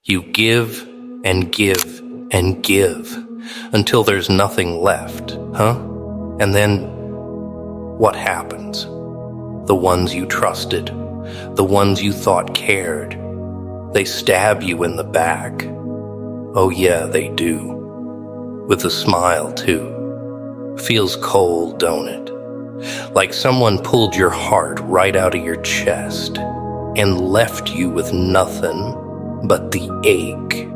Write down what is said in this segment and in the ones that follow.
You give and give and give until there's nothing left, huh? And then what happens? The ones you trusted, the ones you thought cared, they stab you in the back. Oh yeah, they do. With a smile too. Feels cold, don't it? Like someone pulled your heart right out of your chest and left you with nothing but the ache.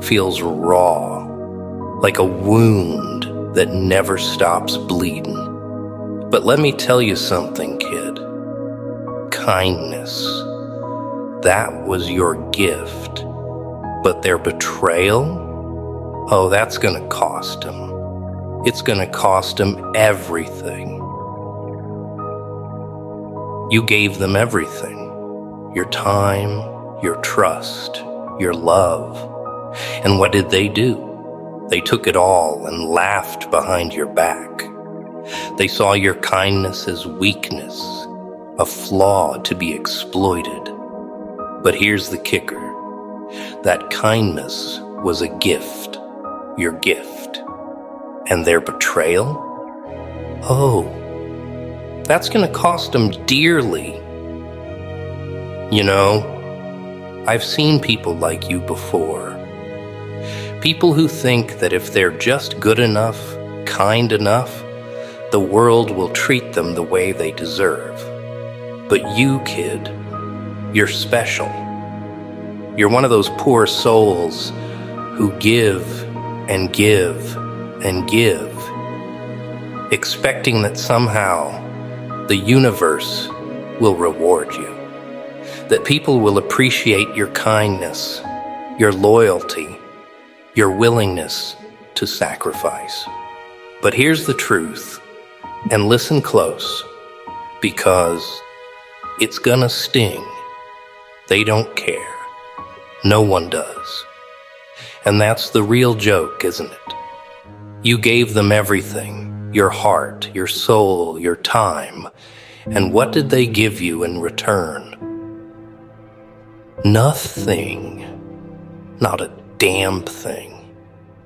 Feels raw, like a wound that never stops bleeding. But let me tell you something, kid. Kindness, that was your gift. But their betrayal? Oh, that's gonna cost them. It's gonna cost them everything. You gave them everything. Your time, your trust, your love. And what did they do? They took it all and laughed behind your back. They saw your kindness as weakness, a flaw to be exploited. But here's the kicker. That kindness was a gift, your gift. And their betrayal? Oh, that's gonna cost them dearly. You know, I've seen people like you before. People who think that if they're just good enough, kind enough, the world will treat them the way they deserve. But you, kid, you're special. You're one of those poor souls who give and give and give, expecting that somehow the universe will reward you, that people will appreciate your kindness, your loyalty, your willingness to sacrifice. But here's the truth, and listen close, because it's gonna sting. They don't care. No one does. And that's the real joke, isn't it? You gave them everything, your heart, your soul, your time. And what did they give you in return? Nothing. Not a damn thing.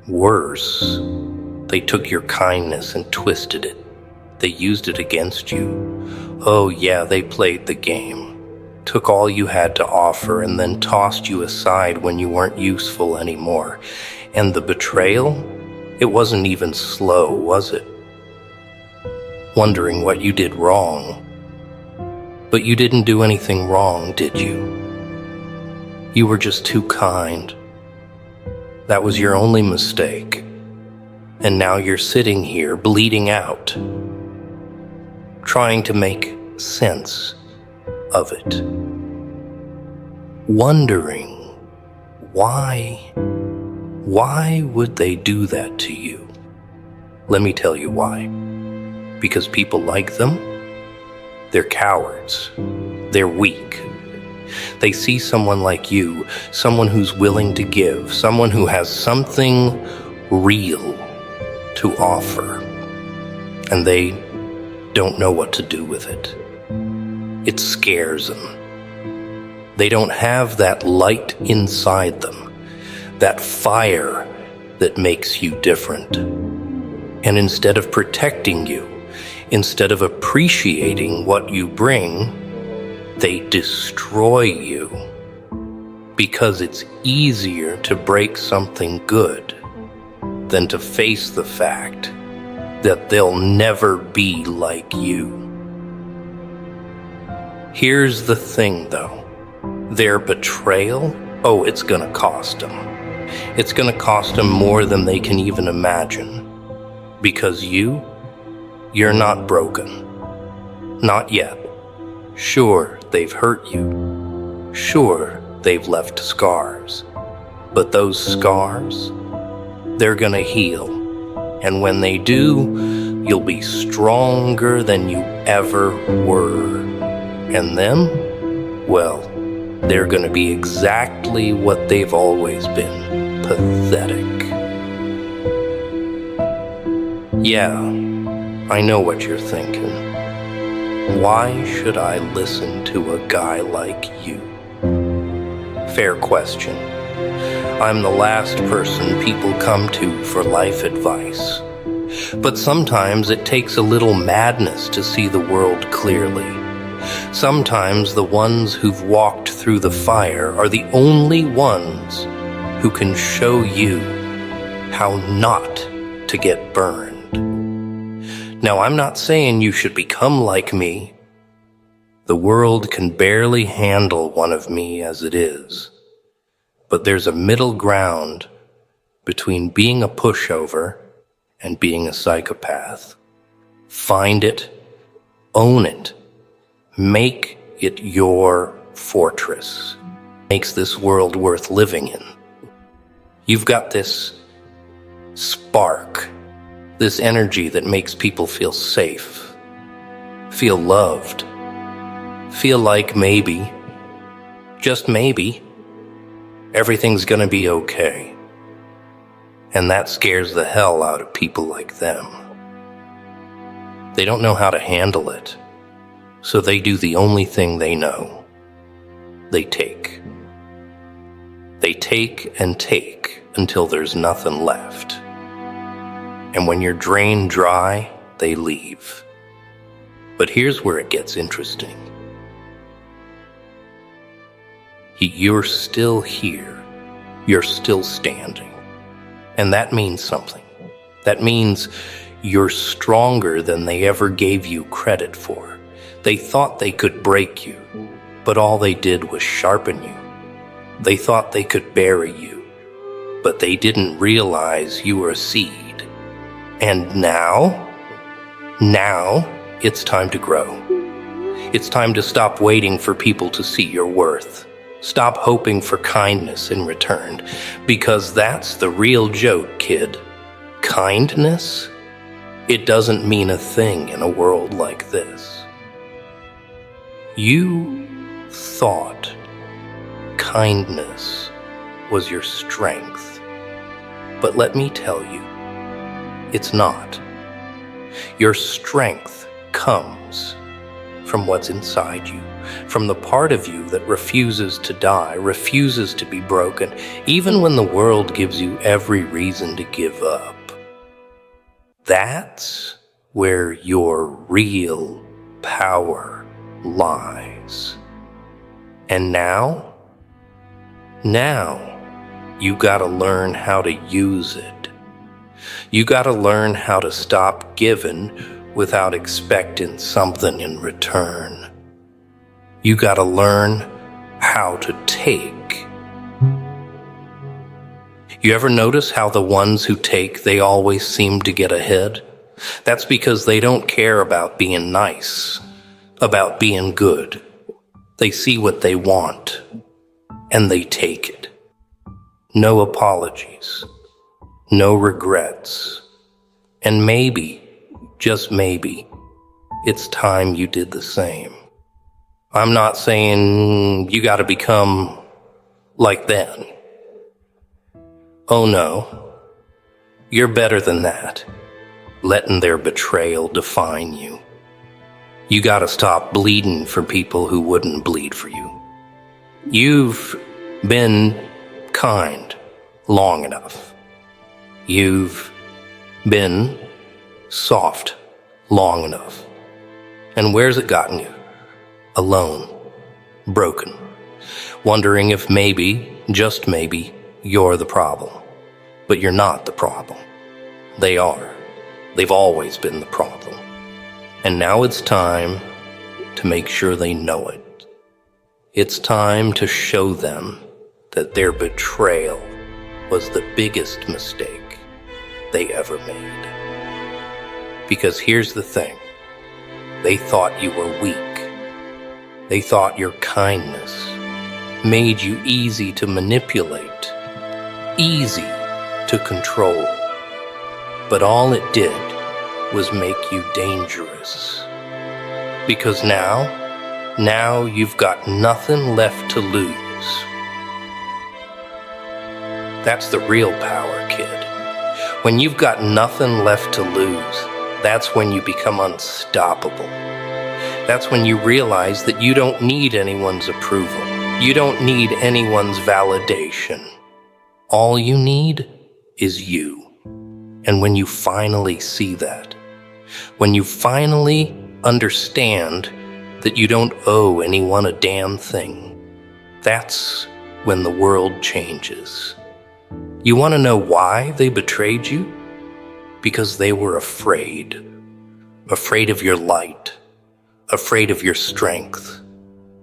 Worse, they took your kindness and twisted it. They used it against you. Oh yeah, they played the game. Took all you had to offer and then tossed you aside when you weren't useful anymore. And the betrayal? It wasn't even slow, was it? Wondering what you did wrong. But you didn't do anything wrong, did you? You were just too kind. That was your only mistake. And now you're sitting here bleeding out, trying to make sense of it. Wondering why would they do that to you? Let me tell you why. Because people like them? They're cowards. They're weak. They see someone like you, someone who's willing to give, someone who has something real to offer, and they don't know what to do with it. It scares them. They don't have that light inside them, that fire that makes you different. And instead of protecting you, instead of appreciating what you bring, they destroy you. Because it's easier to break something good than to face the fact that they'll never be like you. Here's the thing though, their betrayal, oh, it's gonna cost them. It's gonna cost them more than they can even imagine. Because you're not broken. Not yet. Sure, they've hurt you. Sure, they've left scars. But those scars, they're gonna heal. And when they do, you'll be stronger than you ever were. And them, well, they're gonna be exactly what they've always been. Pathetic. Yeah, I know what you're thinking. Why should I listen to a guy like you? Fair question. I'm the last person people come to for life advice. But sometimes it takes a little madness to see the world clearly. Sometimes the ones who've walked through the fire are the only ones who can show you how not to get burned. Now, I'm not saying you should become like me. The world can barely handle one of me as it is. But there's a middle ground between being a pushover and being a psychopath. Find it, own it, make it your fortress. Makes this world worth living in. You've got this spark, this energy that makes people feel safe, feel loved, feel like maybe, just maybe, everything's gonna be okay. And that scares the hell out of people like them. They don't know how to handle it, so they do the only thing they know. They take. They take and take until there's nothing left. And when you're drained dry, they leave. But here's where it gets interesting. You're still here. You're still standing. And that means something. That means you're stronger than they ever gave you credit for. They thought they could break you, but all they did was sharpen you. They thought they could bury you, but they didn't realize you were a seed. And now it's time to grow. It's time to stop waiting for people to see your worth. Stop hoping for kindness in return, because that's the real joke, kid. Kindness? It doesn't mean a thing in a world like this. You thought kindness was your strength, but let me tell you, it's not. Your strength comes from what's inside you, from the part of you that refuses to die, refuses to be broken, even when the world gives you every reason to give up. That's where your real power lies. And now you gotta learn how to use it. You gotta learn how to stop giving without expecting something in return. You gotta learn how to take. You ever notice how the ones who take, they always seem to get ahead? That's because they don't care about being nice, about being good. They see what they want, and they take it. No apologies, no regrets, and maybe, just maybe, it's time you did the same. I'm not saying you gotta become like them. Oh no, you're better than that, letting their betrayal define you. You gotta stop bleeding for people who wouldn't bleed for you. You've been kind long enough. You've been soft long enough. And where's it gotten you? Alone, broken, wondering if maybe, just maybe, you're the problem. But you're not the problem. They are. They've always been the problem. And now it's time to make sure they know it. It's time to show them that their betrayal was the biggest mistake they ever made. Because here's the thing. They thought you were weak. They thought your kindness made you easy to manipulate, easy to control. But all it did was make you dangerous. Because now you've got nothing left to lose. That's the real power, kid. When you've got nothing left to lose, that's when you become unstoppable. That's when you realize that you don't need anyone's approval. You don't need anyone's validation. All you need is you. And when you finally see that, when you finally understand that you don't owe anyone a damn thing, that's when the world changes. You want to know why they betrayed you? Because they were afraid. Afraid of your light. Afraid of your strength.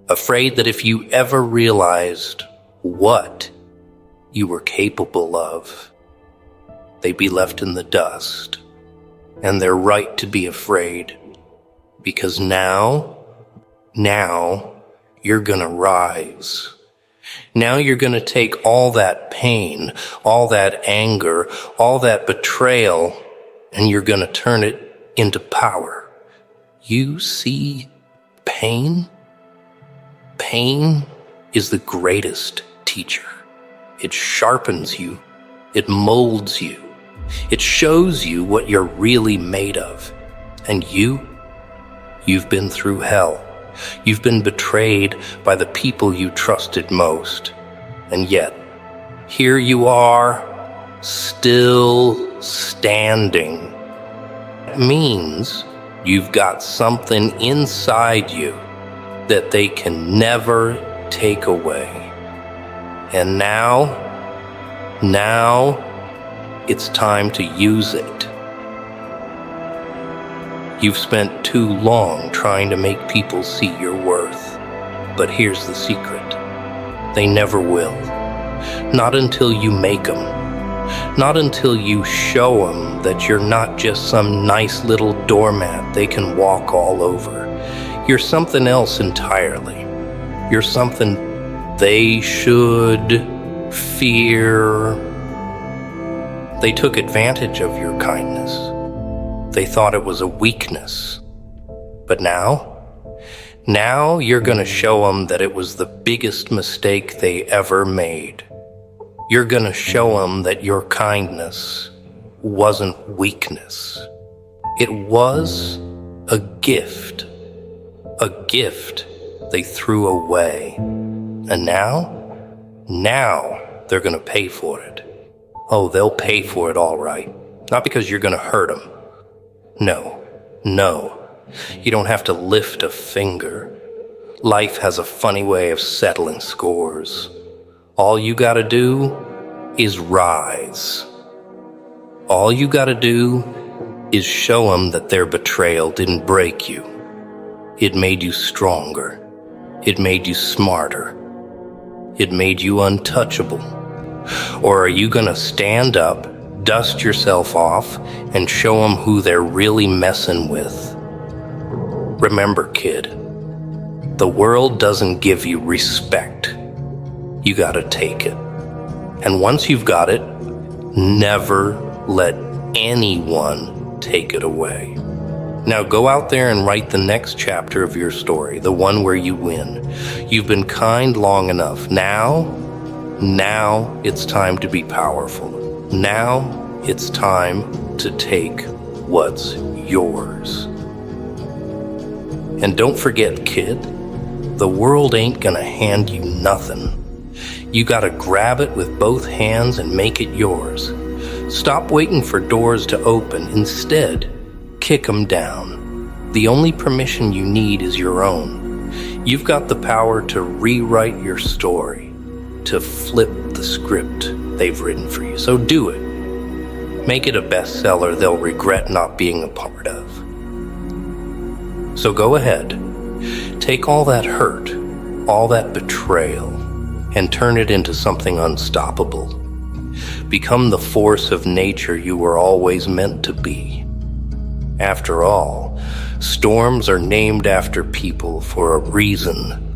Afraid that if you ever realized what you were capable of, they'd be left in the dust. And they're right to be afraid, because now you're gonna rise. Now you're gonna take all that pain, all that anger, all that betrayal, and you're gonna turn it into power. You see, pain? Pain is the greatest teacher. It sharpens you. It molds you. It shows you what you're really made of. And you've been through hell. You've been betrayed by the people you trusted most. And yet, here you are, still standing. It means you've got something inside you that they can never take away. And now it's time to use it. You've spent too long trying to make people see your worth. But here's the secret. They never will. Not until you make them. Not until you show them that you're not just some nice little doormat they can walk all over. You're something else entirely. You're something they should fear. They took advantage of your kindness. They thought it was a weakness. But now you're gonna show them that it was the biggest mistake they ever made. You're gonna show them that your kindness wasn't weakness. It was a gift they threw away. And now they're gonna pay for it. Oh, they'll pay for it all right. Not because you're gonna hurt them. No. You don't have to lift a finger. Life has a funny way of settling scores. All you gotta do is rise. All you gotta do is show them that their betrayal didn't break you. It made you stronger. It made you smarter. It made you untouchable. Or are you gonna stand up, dust yourself off, and show them who they're really messing with? Remember, kid, the world doesn't give you respect. You gotta take it. And once you've got it, never let anyone take it away. Now go out there and write the next chapter of your story, the one where you win. You've been kind long enough. Now it's time to be powerful. Now it's time to take what's yours. And don't forget, kid, the world ain't gonna hand you nothing. You gotta grab it with both hands and make it yours. Stop waiting for doors to open. Instead, kick them down. The only permission you need is your own. You've got the power to rewrite your story, to flip the script they've written for you. So do it. Make it a bestseller they'll regret not being a part of. So go ahead. Take all that hurt, all that betrayal, and turn it into something unstoppable. Become the force of nature you were always meant to be. After all, storms are named after people for a reason.